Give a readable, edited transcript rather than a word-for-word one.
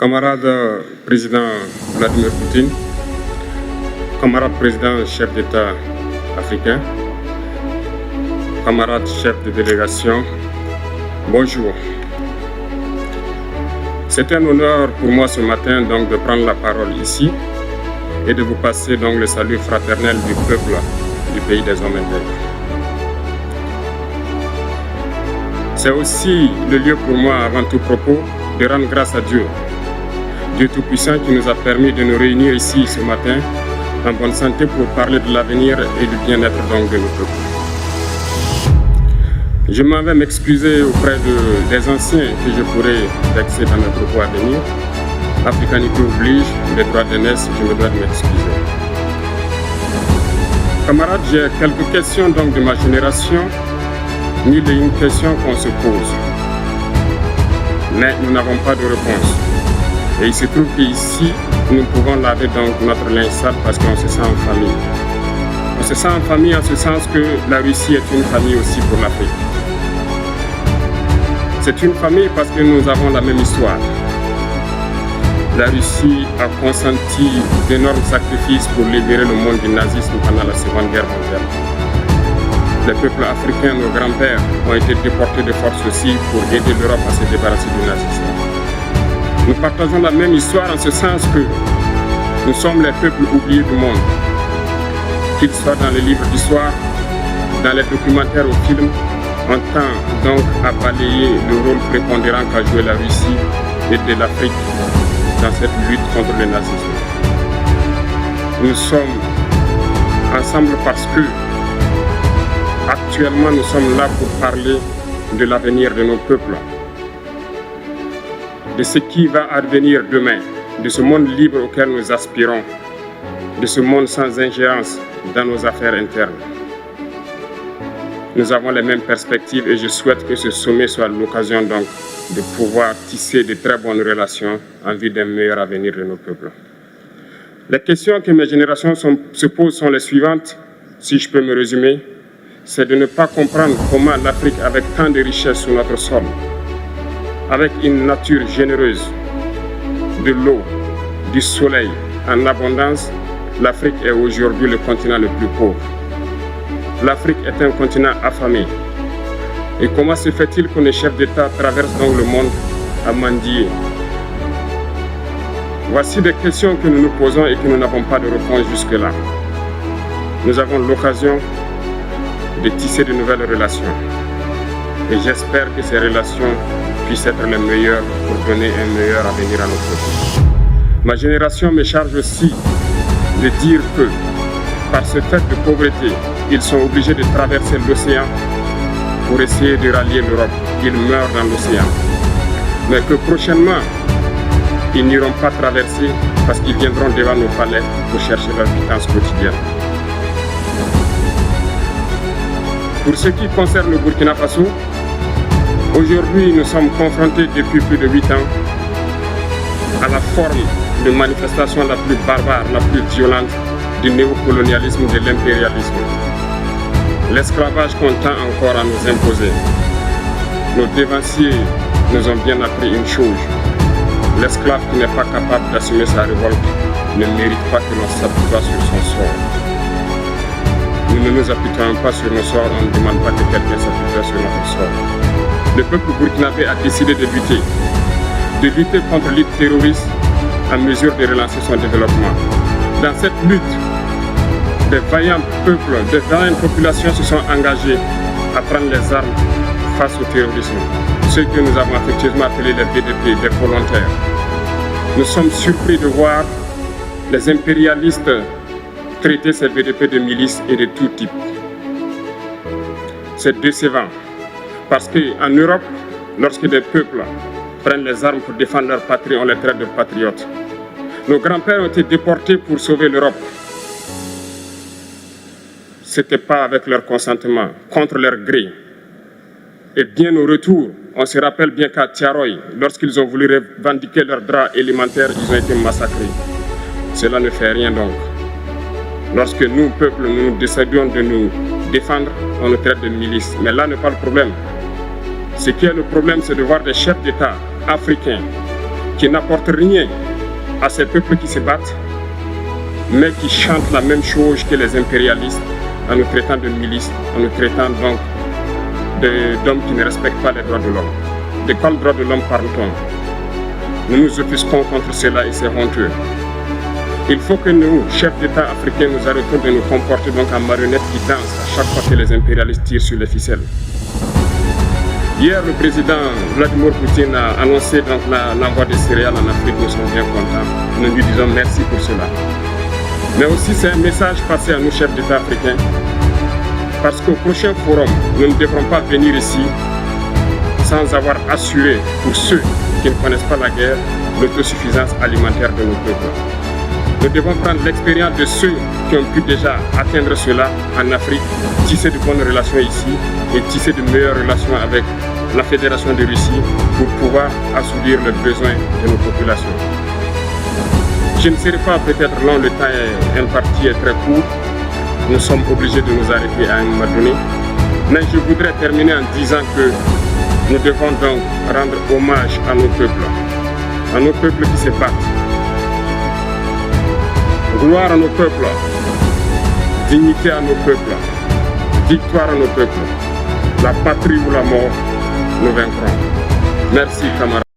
Camarade président Vladimir Poutine, camarade président chef d'État africain, camarade chef de délégation, bonjour. C'est un honneur pour moi ce matin donc de prendre la parole ici et de vous passer donc le salut fraternel du peuple du pays des hommes intègres. C'est aussi le lieu pour moi, avant tout propos, de rendre grâce à Dieu, Dieu Tout-Puissant qui nous a permis de nous réunir ici ce matin en bonne santé pour parler de l'avenir et du bien-être donc de nos peuples. Je m'en vais m'excuser auprès des anciens que je pourrais vexer dans mes propos à venir. Africanité oblige, les droits d'aînesse, je me dois de m'excuser. Camarades, j'ai quelques questions donc de ma génération, mille et une questions qu'on se pose. Mais nous n'avons pas de réponse. Et il se trouve qu'ici, nous pouvons laver donc notre linge sale parce qu'on se sent en famille. On se sent en famille en ce sens que la Russie est une famille aussi pour l'Afrique. C'est une famille parce que nous avons la même histoire. La Russie a consenti d'énormes sacrifices pour libérer le monde du nazisme pendant la Seconde Guerre mondiale. Les peuples africains, nos grands-pères, ont été déportés de force aussi pour aider l'Europe à se débarrasser du nazisme. Nous partageons la même histoire en ce sens que nous sommes les peuples oubliés du monde. Qu'ils soient dans les livres d'histoire, dans les documentaires ou films, on tend donc à balayer le rôle prépondérant qu'a joué la Russie et de l'Afrique dans cette lutte contre le nazisme. Nous sommes ensemble parce que actuellement nous sommes là pour parler de l'avenir de nos peuples, de ce qui va advenir demain, de ce monde libre auquel nous aspirons, de ce monde sans ingérence dans nos affaires internes. Nous avons les mêmes perspectives et je souhaite que ce sommet soit l'occasion donc de pouvoir tisser de très bonnes relations en vue d'un meilleur avenir de nos peuples. Les questions que mes générations se posent sont les suivantes, si je peux me résumer. C'est de ne pas comprendre comment l'Afrique, avec tant de richesses sous notre sol, avec une nature généreuse, de l'eau, du soleil en abondance, l'Afrique est aujourd'hui le continent le plus pauvre. L'Afrique est un continent affamé. Et comment se fait-il que les chefs d'État traversent donc le monde à mendier? Voici des questions que nous nous posons et que nous n'avons pas de réponse jusque-là. Nous avons l'occasion de tisser de nouvelles relations. Et j'espère que ces relations puissent être les meilleures pour donner un meilleur avenir à notre pays. Ma génération me charge aussi de dire que, par ce fait de pauvreté, ils sont obligés de traverser l'océan pour essayer de rallier l'Europe. Ils meurent dans l'océan. Mais que prochainement, ils n'iront pas traverser parce qu'ils viendront devant nos palais pour chercher leur pitance quotidienne. Pour ce qui concerne le Burkina Faso, aujourd'hui nous sommes confrontés depuis plus de 8 ans à la forme de manifestation la plus barbare, la plus violente du néocolonialisme, de l'impérialisme. L'esclavage qu'on tend encore à nous imposer. Nos dévanciers nous ont bien appris une chose. L'esclave qui n'est pas capable d'assumer sa révolte ne mérite pas que l'on s'apitoie sur son sort. Nous ne nous apitoyons pas sur nos sorts, on ne demande pas que quelqu'un s'apitoie sur notre sort. Le peuple burkinabé a décidé de lutter contre l'île terroriste en mesure de relancer son développement. Dans cette lutte, des vaillants peuples, des vaillantes populations se sont engagées à prendre les armes face au terrorisme. Ceux que nous avons affectueusement appelés les BDP, des volontaires. Nous sommes surpris de voir les impérialistes traiter ces BDP de milices et de tout type. C'est décevant parce qu'en Europe, lorsque des peuples prennent les armes pour défendre leur patrie, on les traite de patriotes. Nos grands-pères ont été déportés pour sauver l'Europe. Ce n'était pas avec leur consentement, contre leur gré. Et bien au retour, on se rappelle bien qu'à Tiaroy, lorsqu'ils ont voulu revendiquer leurs droits élémentaires, ils ont été massacrés. Cela ne fait rien donc. Lorsque nous, peuple, nous décidions de nous défendre, on nous traite de milices. Mais là n'est pas le problème. Ce qui est le problème, c'est de voir des chefs d'État africains qui n'apportent rien à ces peuples qui se battent, mais qui chantent la même chose que les impérialistes en nous traitant de milices, en nous traitant donc d'hommes qui ne respectent pas les droits de l'homme. De quels droits de l'homme parle-t-on? Nous nous offusquons contre cela et c'est honteux. Il faut que nous, chefs d'État africains, nous arrêtons de nous comporter donc en marionnettes qui dansent à chaque fois que les impérialistes tirent sur les ficelles. Hier, le président Vladimir Poutine a annoncé donc l'envoi des céréales en Afrique. Nous sommes bien contents. Nous lui disons merci pour cela. Mais aussi, c'est un message passé à nous, chefs d'État africains, parce qu'au prochain forum, nous ne devrons pas venir ici sans avoir assuré, pour ceux qui ne connaissent pas la guerre, l'autosuffisance alimentaire de nos peuples. Nous devons prendre l'expérience de ceux qui ont pu déjà atteindre cela en Afrique, tisser de bonnes relations ici et tisser de meilleures relations avec la Fédération de Russie pour pouvoir assouvir les besoins de nos populations. Je ne serai pas peut-être long, le temps imparti est très court. Nous sommes obligés de nous arrêter à un moment donné. Mais je voudrais terminer en disant que nous devons donc rendre hommage à nos peuples qui se battent. Gloire à nos peuples, dignité à nos peuples, victoire à nos peuples. La patrie ou la mort, nous vaincrons. Merci, camarades.